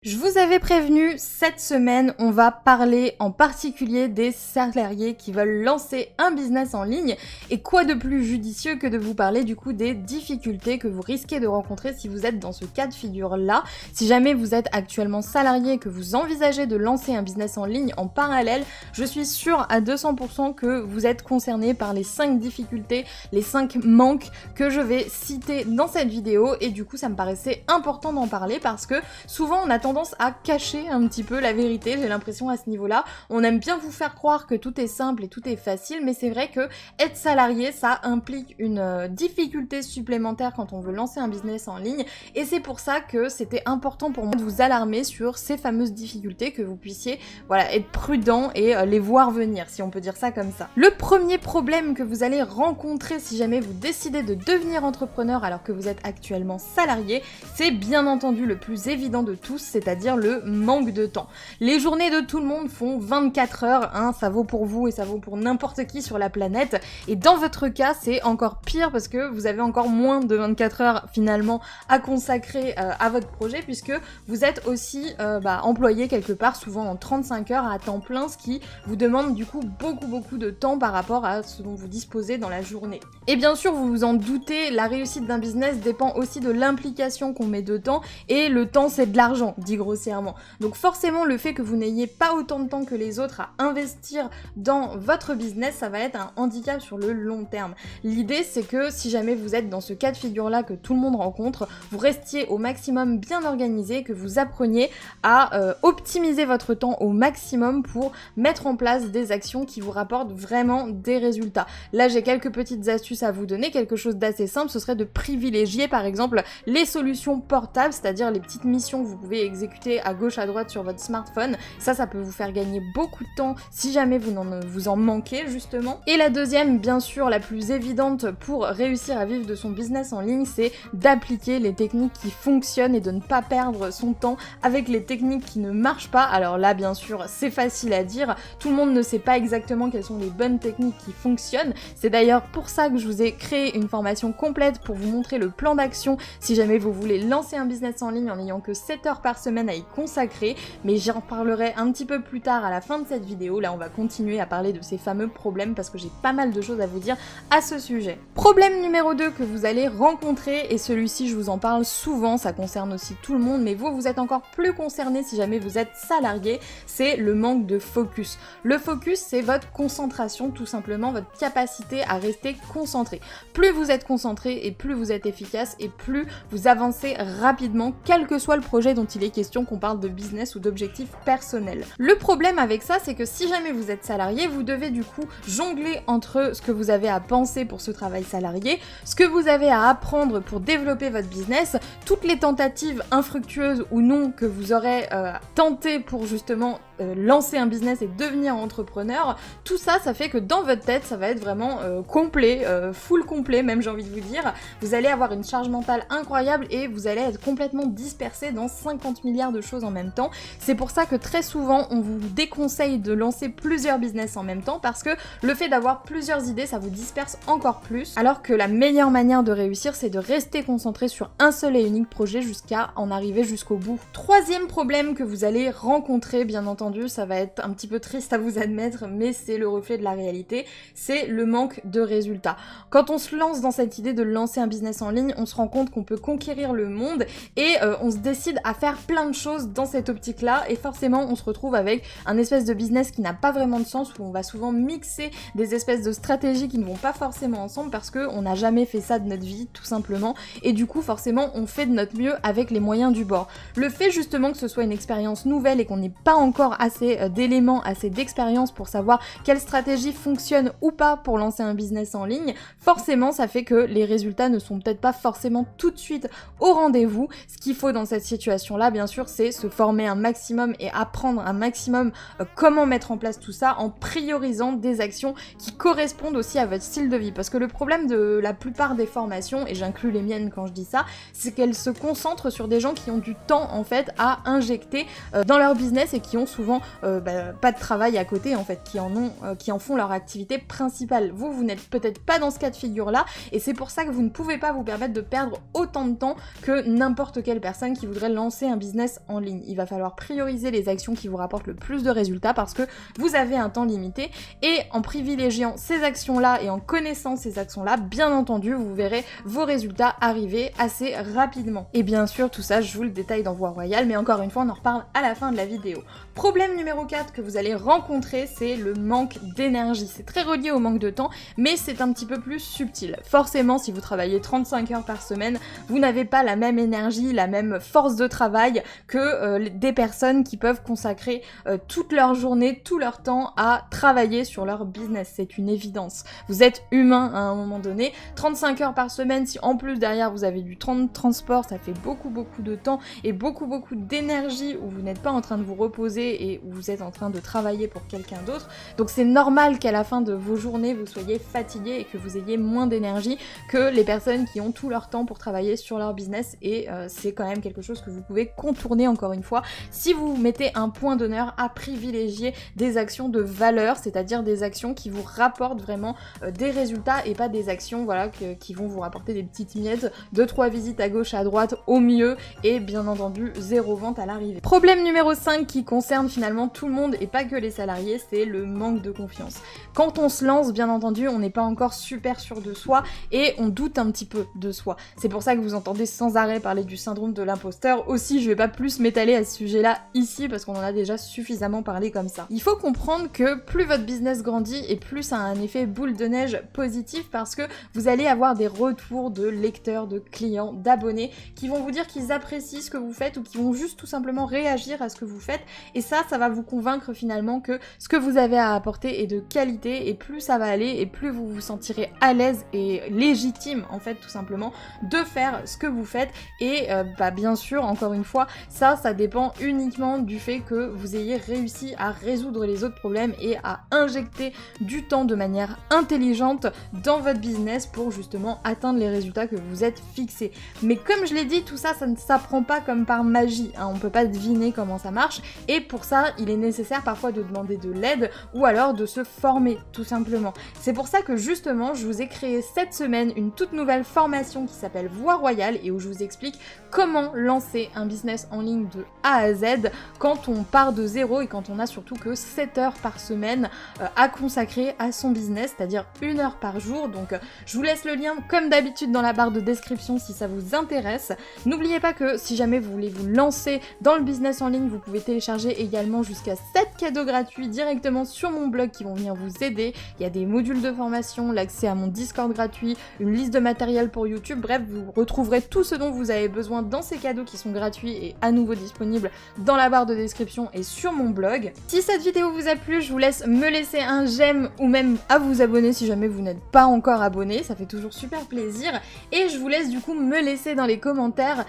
Je vous avais prévenu, cette semaine, on va parler en particulier des salariés qui veulent lancer un business en ligne. Et quoi de plus judicieux que de vous parler du coup des difficultés que vous risquez de rencontrer si vous êtes dans ce cas de figure-là. Si jamais vous êtes actuellement salarié et que vous envisagez de lancer un business en ligne en parallèle, je suis sûre à 200% que vous êtes concerné par les 5 difficultés, les 5 manques que je vais citer dans cette vidéo. Et du coup, ça me paraissait important d'en parler parce que souvent on attend tendance à cacher un petit peu la vérité, j'ai l'impression à ce niveau-là. On aime bien vous faire croire que tout est simple et tout est facile, mais c'est vrai que être salarié, ça implique une difficulté supplémentaire quand on veut lancer un business en ligne, et c'est pour ça que c'était important pour moi de vous alarmer sur ces fameuses difficultés, que vous puissiez être prudent et les voir venir, si on peut dire ça comme ça. Le premier problème que vous allez rencontrer si jamais vous décidez de devenir entrepreneur alors que vous êtes actuellement salarié, c'est bien entendu le plus évident de tous, c'est-à-dire le manque de temps. Les journées de tout le monde font 24 heures, hein, ça vaut pour vous et ça vaut pour n'importe qui sur la planète, et dans votre cas c'est encore pire parce que vous avez encore moins de 24 heures finalement à consacrer à votre projet, puisque vous êtes aussi employé quelque part, souvent en 35 heures à temps plein, ce qui vous demande du coup beaucoup de temps par rapport à ce dont vous disposez dans la journée. Et bien sûr, vous vous en doutez, la réussite d'un business dépend aussi de l'implication qu'on met dedans, et le temps c'est de l'argent, dit grossièrement. Donc forcément, le fait que vous n'ayez pas autant de temps que les autres à investir dans votre business, ça va être un handicap sur le long terme. L'idée, c'est que si jamais vous êtes dans ce cas de figure-là que tout le monde rencontre, vous restiez au maximum bien organisé, que vous appreniez à optimiser votre temps au maximum pour mettre en place des actions qui vous rapportent vraiment des résultats. Là, j'ai quelques petites astuces à vous donner. Quelque chose d'assez simple, ce serait de privilégier par exemple les solutions portables, c'est-à-dire les petites missions que vous pouvez exécuter à gauche à droite sur votre smartphone. Ça peut vous faire gagner beaucoup de temps si jamais vous en manquez justement. Et la deuxième, bien sûr, la plus évidente pour réussir à vivre de son business en ligne, c'est d'appliquer les techniques qui fonctionnent et de ne pas perdre son temps avec les techniques qui ne marchent pas. Alors là, bien sûr, c'est facile à dire, tout le monde ne sait pas exactement quelles sont les bonnes techniques qui fonctionnent. C'est d'ailleurs pour ça que je vous ai créé une formation complète pour vous montrer le plan d'action si jamais vous voulez lancer un business en ligne en n'ayant que 7 heures par semaine à y consacrer, mais j'en parlerai un petit peu plus tard à la fin de cette vidéo. Là, on va continuer à parler de ces fameux problèmes parce que j'ai pas mal de choses à vous dire à ce sujet. Problème numéro 2 que vous allez rencontrer, et celui-ci je vous en parle souvent, ça concerne aussi tout le monde, mais vous êtes encore plus concerné si jamais vous êtes salarié, c'est le manque de focus. Le focus, c'est votre concentration, tout simplement, votre capacité à rester concentré. Plus vous êtes concentré et plus vous êtes efficace et plus vous avancez rapidement, quel que soit le projet dont il est question, qu'on parle de business ou d'objectifs personnels. Le problème avec ça, c'est que si jamais vous êtes salarié, vous devez du coup jongler entre ce que vous avez à penser pour ce travail salarié, ce que vous avez à apprendre pour développer votre business, toutes les tentatives infructueuses ou non que vous aurez tenté pour justement lancer un business et devenir entrepreneur. Tout ça, ça fait que dans votre tête, ça va être vraiment complet, full complet même, j'ai envie de vous dire. Vous allez avoir une charge mentale incroyable et vous allez être complètement dispersé dans 50 milliards de choses en même temps. C'est pour ça que très souvent, on vous déconseille de lancer plusieurs business en même temps, parce que le fait d'avoir plusieurs idées, ça vous disperse encore plus, alors que la meilleure manière de réussir, c'est de rester concentré sur un seul et unique projet jusqu'à en arriver jusqu'au bout. Troisième problème que vous allez rencontrer, bien entendu, ça va être un petit peu triste à vous admettre, mais c'est le reflet de la réalité, c'est le manque de résultats. Quand on se lance dans cette idée de lancer un business en ligne, on se rend compte qu'on peut conquérir le monde et on se décide à faire plein de choses dans cette optique-là, et forcément on se retrouve avec un espèce de business qui n'a pas vraiment de sens, où on va souvent mixer des espèces de stratégies qui ne vont pas forcément ensemble parce qu'on n'a jamais fait ça de notre vie, tout simplement, et du coup forcément on fait de notre mieux avec les moyens du bord. Le fait justement que ce soit une expérience nouvelle et qu'on n'ait pas encore assez d'éléments, assez d'expérience pour savoir quelle stratégie fonctionne ou pas pour lancer un business en ligne, forcément ça fait que les résultats ne sont peut-être pas forcément tout de suite au rendez-vous. Ce qu'il faut dans cette situation-là, bien sûr, c'est se former un maximum et apprendre un maximum comment mettre en place tout ça en priorisant des actions qui correspondent aussi à votre style de vie. Parce que le problème de la plupart des formations, et j'inclus les miennes quand je dis ça, c'est qu'elles se concentrent sur des gens qui ont du temps en fait à injecter dans leur business et qui ont souvent pas de travail à côté en fait, qui en font leur activité principale. Vous n'êtes peut-être pas dans ce cas de figure-là, et c'est pour ça que vous ne pouvez pas vous permettre de perdre autant de temps que n'importe quelle personne qui voudrait lancer un business business en ligne. Il va falloir prioriser les actions qui vous rapportent le plus de résultats parce que vous avez un temps limité et en privilégiant ces actions-là et en connaissant ces actions-là, bien entendu, vous verrez vos résultats arriver assez rapidement. Et bien sûr, tout ça, je vous le détaille dans Voie Royale, mais encore une fois, on en reparle à la fin de la vidéo. Problème numéro 4 que vous allez rencontrer, c'est le manque d'énergie. C'est très relié au manque de temps, mais c'est un petit peu plus subtil. Forcément, si vous travaillez 35 heures par semaine, vous n'avez pas la même énergie, la même force de travail que des personnes qui peuvent consacrer toute leur journée, tout leur temps à travailler sur leur business. C'est une évidence. Vous êtes humain à un moment donné. 35 heures par semaine, si en plus derrière vous avez du temps de transport, ça fait beaucoup de temps et beaucoup d'énergie où vous n'êtes pas en train de vous reposer et où vous êtes en train de travailler pour quelqu'un d'autre. Donc c'est normal qu'à la fin de vos journées, vous soyez fatigué et que vous ayez moins d'énergie que les personnes qui ont tout leur temps pour travailler sur leur business et c'est quand même quelque chose que vous pouvez contourner encore une fois si vous mettez un point d'honneur à privilégier des actions de valeur, c'est-à-dire des actions qui vous rapportent vraiment des résultats et pas des actions voilà, qui vont vous rapporter des petites miettes, 2-3 visites à gauche à droite au mieux et bien entendu 0 vente à l'arrivée. Problème numéro 5 qui concerne finalement tout le monde et pas que les salariés, c'est le manque de confiance. Quand on se lance, bien entendu, on n'est pas encore super sûr de soi et on doute un petit peu de soi. C'est pour ça que vous entendez sans arrêt parler du syndrome de l'imposteur. Aussi, je vais pas plus m'étaler à ce sujet-là ici parce qu'on en a déjà suffisamment parlé comme ça. Il faut comprendre que plus votre business grandit et plus ça a un effet boule de neige positif parce que vous allez avoir des retours de lecteurs, de clients, d'abonnés qui vont vous dire qu'ils apprécient ce que vous faites ou qui vont juste tout simplement réagir à ce que vous faites et ça va vous convaincre finalement que ce que vous avez à apporter est de qualité et plus ça va aller et plus vous vous sentirez à l'aise et légitime en fait tout simplement de faire ce que vous faites et bien sûr encore une fois ça dépend uniquement du fait que vous ayez réussi à résoudre les autres problèmes et à injecter du temps de manière intelligente dans votre business pour justement atteindre les résultats que vous êtes fixés. Mais comme je l'ai dit, tout ça, ça ne s'apprend pas comme par magie, hein. On peut pas deviner comment ça marche et pour ça, il est nécessaire parfois de demander de l'aide ou alors de se former tout simplement. C'est pour ça que justement, je vous ai créé cette semaine une toute nouvelle formation qui s'appelle Voie Royale et où je vous explique comment lancer un business en ligne de A à Z quand on part de zéro et quand on a surtout que 7 heures par semaine à consacrer à son business, c'est-à-dire 1 heure par jour. Donc je vous laisse le lien comme d'habitude dans la barre de description si ça vous intéresse. N'oubliez pas que si jamais vous voulez vous lancer dans le business en ligne, vous pouvez télécharger également jusqu'à 7 cadeaux gratuits directement sur mon blog qui vont venir vous aider. Il y a des modules de formation, l'accès à mon Discord gratuit, une liste de matériel pour YouTube, bref, vous retrouverez tout ce dont vous avez besoin dans ces cadeaux qui sont gratuits et à nouveau disponibles dans la barre de description et sur mon blog. Si cette vidéo vous a plu, je vous laisse me laisser un j'aime ou même à vous abonner si jamais vous n'êtes pas encore abonné, ça fait toujours super plaisir. Et je vous laisse du coup me laisser dans les commentaires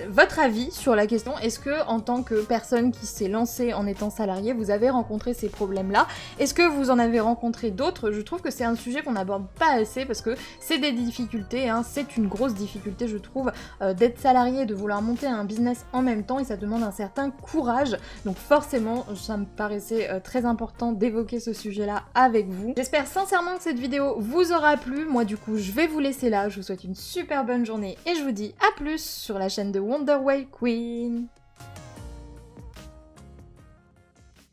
votre avis sur la question. Est-ce que en tant que personne qui s'est lancée en étant salarié, vous avez rencontré ces problèmes-là? Est-ce que vous en avez rencontré d'autres? Je trouve que c'est un sujet qu'on n'aborde pas assez parce que c'est des difficultés, hein. C'est une grosse difficulté je trouve d'être salarié, de vouloir monter un business en même temps et ça demande un certain courage. Donc forcément, ça me paraissait très important d'évoquer ce sujet-là avec vous. J'espère sincèrement que cette vidéo vous aura plu. Moi du coup, je vais vous laisser là. Je vous souhaite une super bonne journée et je vous dis à plus sur la chaîne de Wonder Way Queen.